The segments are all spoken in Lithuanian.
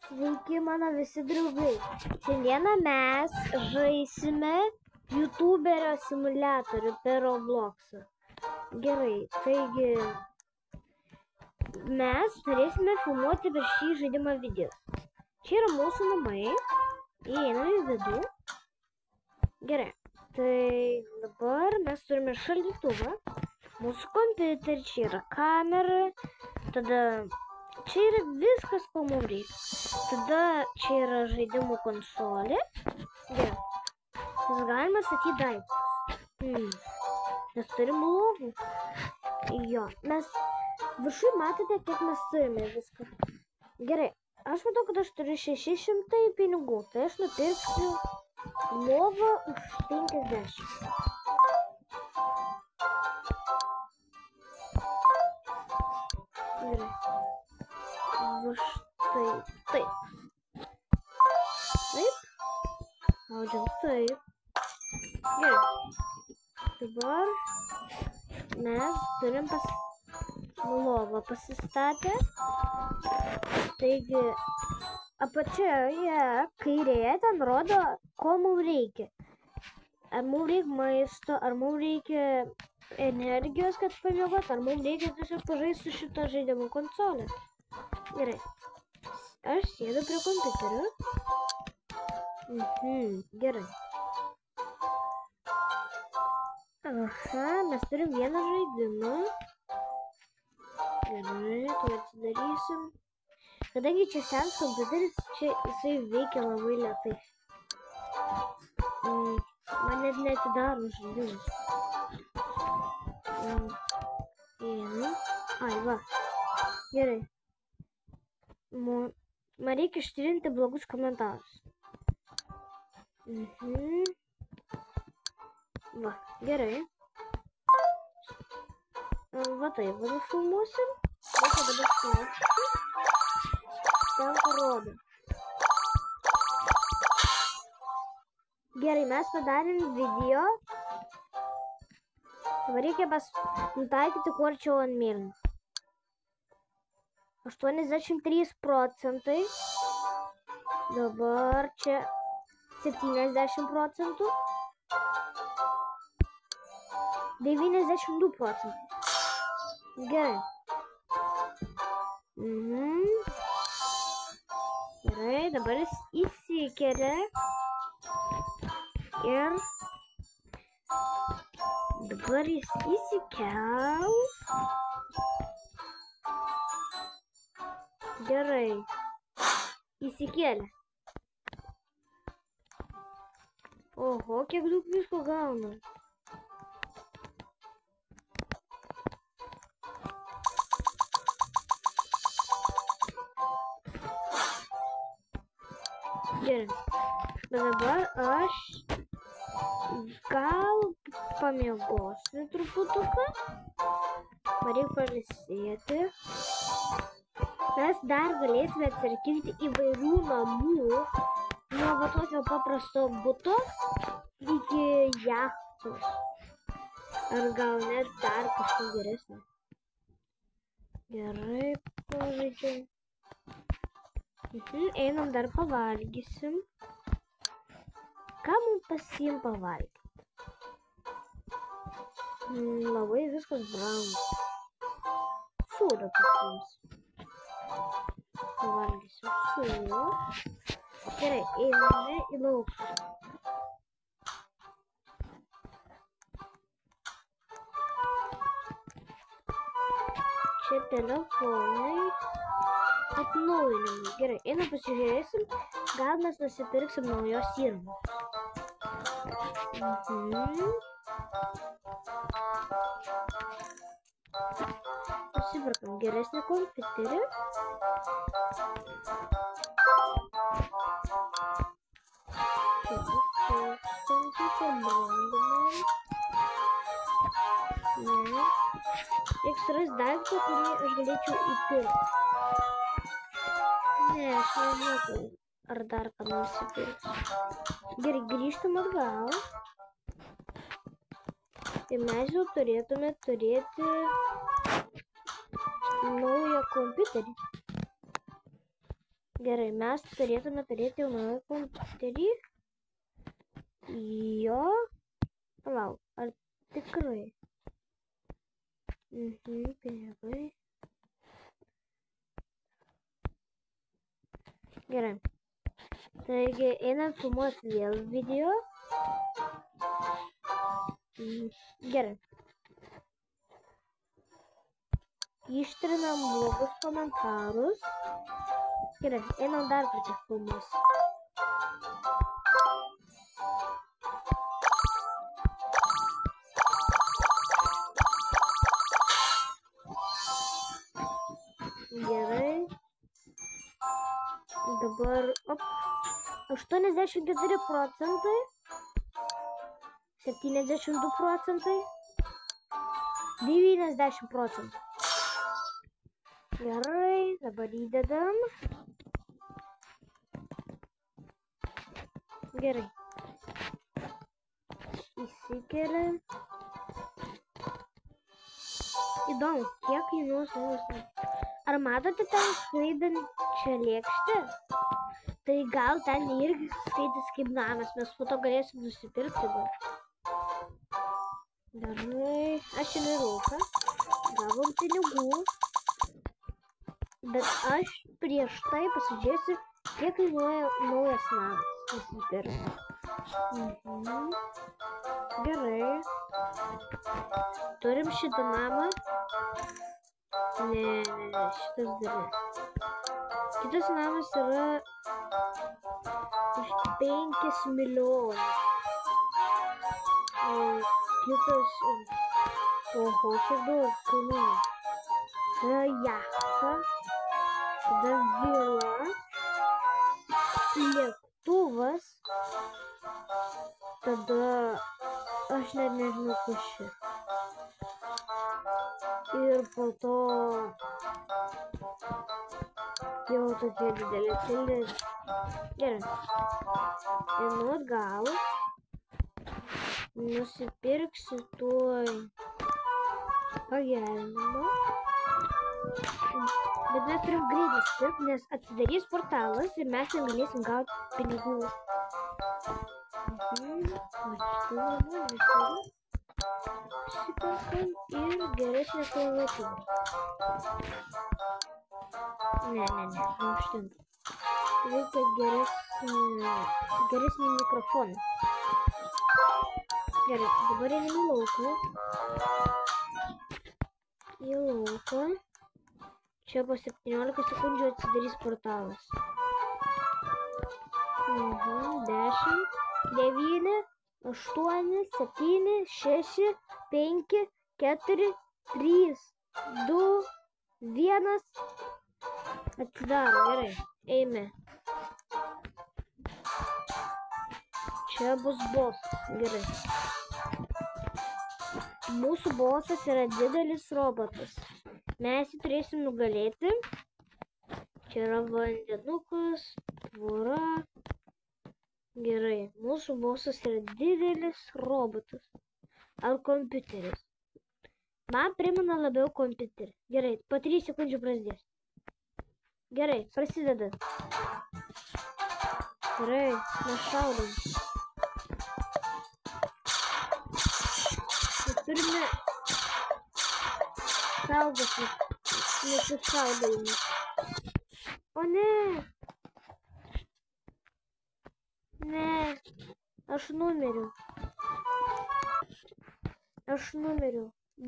Sveiki mano visi draugai. Šiandieną mes žaisime YouTuberio simuliatorių per Robloxą. Gerai, taigi mes turėsime filmuoti per šį žaidimą video. Čia yra mūsų namai. Įeiname į vidų. Gerai, tai dabar mes turime šaldytuvą. Mūsų kompiuterį, čia yra kamera. Tada čia yra viskas, ko mums reikia. Tada čia yra žaidimų konsolė. Gerai. Mes galime statyti daiktus. Mes turim lovų. Jo. Mes viršui matote, kiek mes turime viską. Gerai. Aš matau, kad aš turiu 600 pinigų. Tai aš nupirksiu lovą už 50. Gerai. Va štai taip. Taip. Spaudžiam taip. Gerai. Dabar mes turim lovą pasistatę. Taigi apačioje kairėje ten rodo, ko mums reikia. Ar mums reikia maisto, ar mums reikia energijos, kad pamiegot, ar mums reikia tiesiog pažaisti su šito žaidimo konsolė. Gerai. Aš sėdu prie kompiuterio. Gerai. Aha, mes turim vieną žaidimą. Gerai, tai atsidarysim. Kadangi čia senas kompiuteris, čia jisai veikia labai lėtai. Man net neatidaro žaidimus. Ai, va. Gerai. Man reikia ištrinti blogus komentarus. Va, gerai. Va taip, va nufilmuosim. Reikia dabar spėsti. Ten parodo. Gerai, mes padarėm video. Dabar reikia nutaikyti kuo arčiau ant mėlyno. 83%. Dabar čia 70%. 92%. Gerai. Gerai, dabar jis įsikelia. Ir dabar jis įsikels. Gerai. Įsikėlė. Oho, kiek daug visko gauna. Gerai. Bet dabar aš gal pamiegosiu truputuką. Man reikia pailsėti. Mes dar galėsime atsarkinti įvairių namų. Nuo va tokio paprasto buto iki jachtos. Ar gal net dar kažką geresnį. Gerai, pažaidžiam. Einam dar pavalgysim. Ką mums pasiim pavalgyti? Labai viskas brangu. Sūrio pasiimsim. Pavalgysim sūrio. Gerai, einame į lauką. Čia telefonai. Atnaujinimai. Gerai, einam pasižiūrėsim. Gal mes nusipirksim naujos įrangos. Nusipirkam geresnį kompiuterį. Reiks rast daiktą, kurį aš galėčiau įpirkti. Ne, aš nežinau, ar dar ką nusipirksiu. Gerai, grįžtam atgal. Ir mes jau turėtume turėti naują kompiuterį. Gerai, mes turėtume turėti jau naują kompiuterį. Jo. Palauk, ar tikrai? Pinigai. Gerai. Taigi, einam filmuoti vėl video. Gerai. Ištrinam blogus komentarus. Gerai, einam dar kartą filmuos. Gerai. Dabar, 84 procentai. 72 procentai. 90 procentų. Gerai, dabar įdedam. Gerai. Įsikeliam. Įdomu, kiek kainuos mūsų. Ar matote ten skraidančią lėkštę? Tai gal ten irgi skaitis kaip namas, mes po to galėsim nusipirkti. Gerai, aš į lauką. Gavom pinigų. Bet aš prieš tai pasižiūrėsiu, kiek kainuoja naujas namas nusipirkti. Gerai. Turim šitą namą. Ne, šitas dar ne. Kitas namas yra už 5 milijonus. Kitas... Oho, kiek daug kainuoja. Tada jachta. Tada vila. Lėktuvas. Tada... Aš net nežinau, kas čia. Ir po to... Jau tokie didelė pilis. Gerai. Einu atgal. Nusipirksiu tuoj pagerinimą. Bet mes turim greit nusipirkti, nes atsidarys portalas ir mes ten galėsim gauti pinigų. Šitą ir geresnę klaviatūrą. Ne, neužtenka. Reikia geresnį mikrofoną. Gerai, dabar einam į lauką. Į lauką. Čia po 17 sekundžių atsidarys portalas. 10, 9, 8, 7, 6, 5, 4, 3, 2, 1. Atsidaro, gerai. Eime. Čia bus bosas. Gerai. Mūsų bosas yra didelis robotas. Mes jį turėsim nugalėti. Čia yra vandenukas, tvora. Gerai. Mūsų bosas yra didelis robotas. Ar kompiuteris? Man primena labiau kompiuterį. Gerai. Po 3 sekundžių prasidės. Gerai. Prasideda. Gerai. Mes šaudom. Turime saugoti nesušaudojimus. O ne! Ne! Aš numeriu.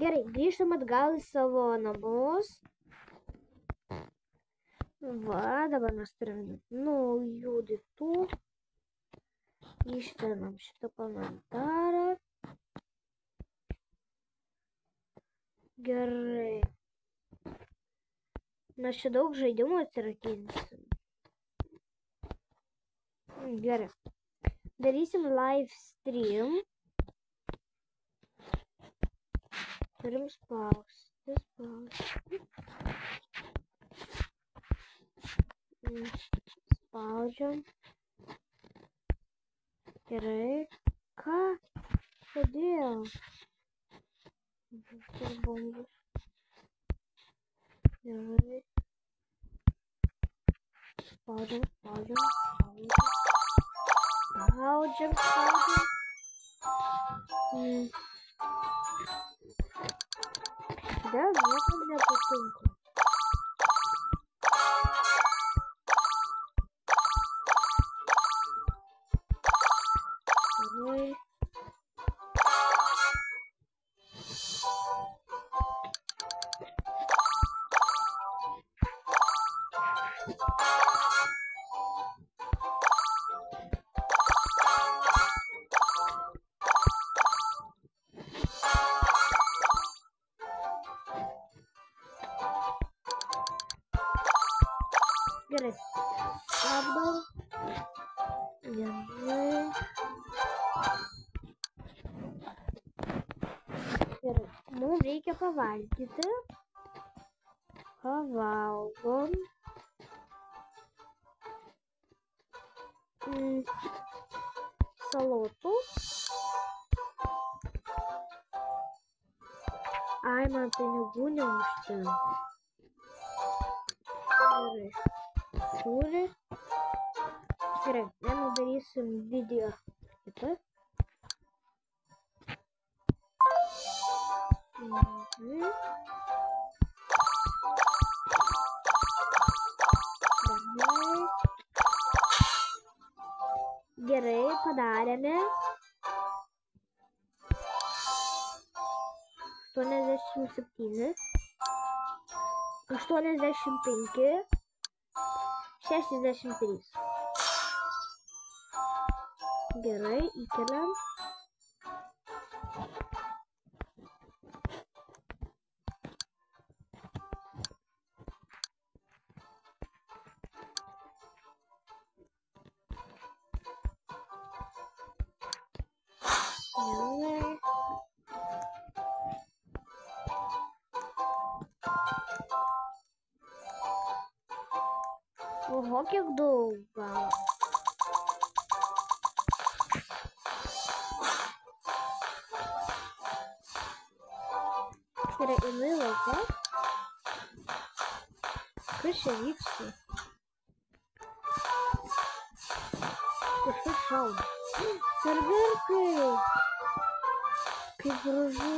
Gerai, grįžtam atgal į savo namus. Va, dabar mes turime naujų daiktų. Ištrinam šitą komentarą. Gerai. Mes čia daug žaidimų atsirakinsim. Gerai. Darysim live stream. Turim spausti. Spaudžiam. Gerai. Ką? Kodėl? Bombos. Gerai. Spaudžiam. Dėl niekam nepatinka. Gerai. Stabdom. Gerai. Mums reikia pavalgyti. Pavalgom. Salotų. Ai, man pinigų neužtenka. Gerai. Sūrį. Gerai, mes darysim video kitą. Gerai, padarėme. 87, 85, 63. Gerai, įkeliam. Oho, kiek daug gal. Gerai, einu į lauką. Kas čia vyksta? Kažkas šaudo. Serverkai! Kaip gražu!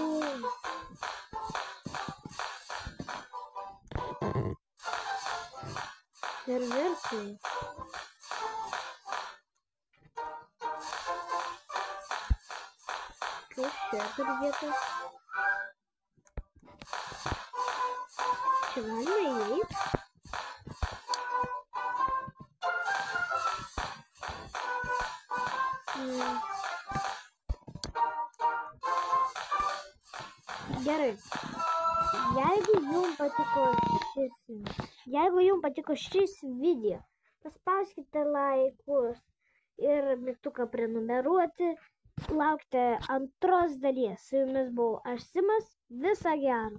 Serverkai. Kas čia per vieta? Čia galima įeiti? Gerai. Jeigu jums patiko šis video, paspauskite laikus ir mygtuką prenumeruoti. Laukite antros dalies. Su jumis buvau aš, Simas. Viso gero.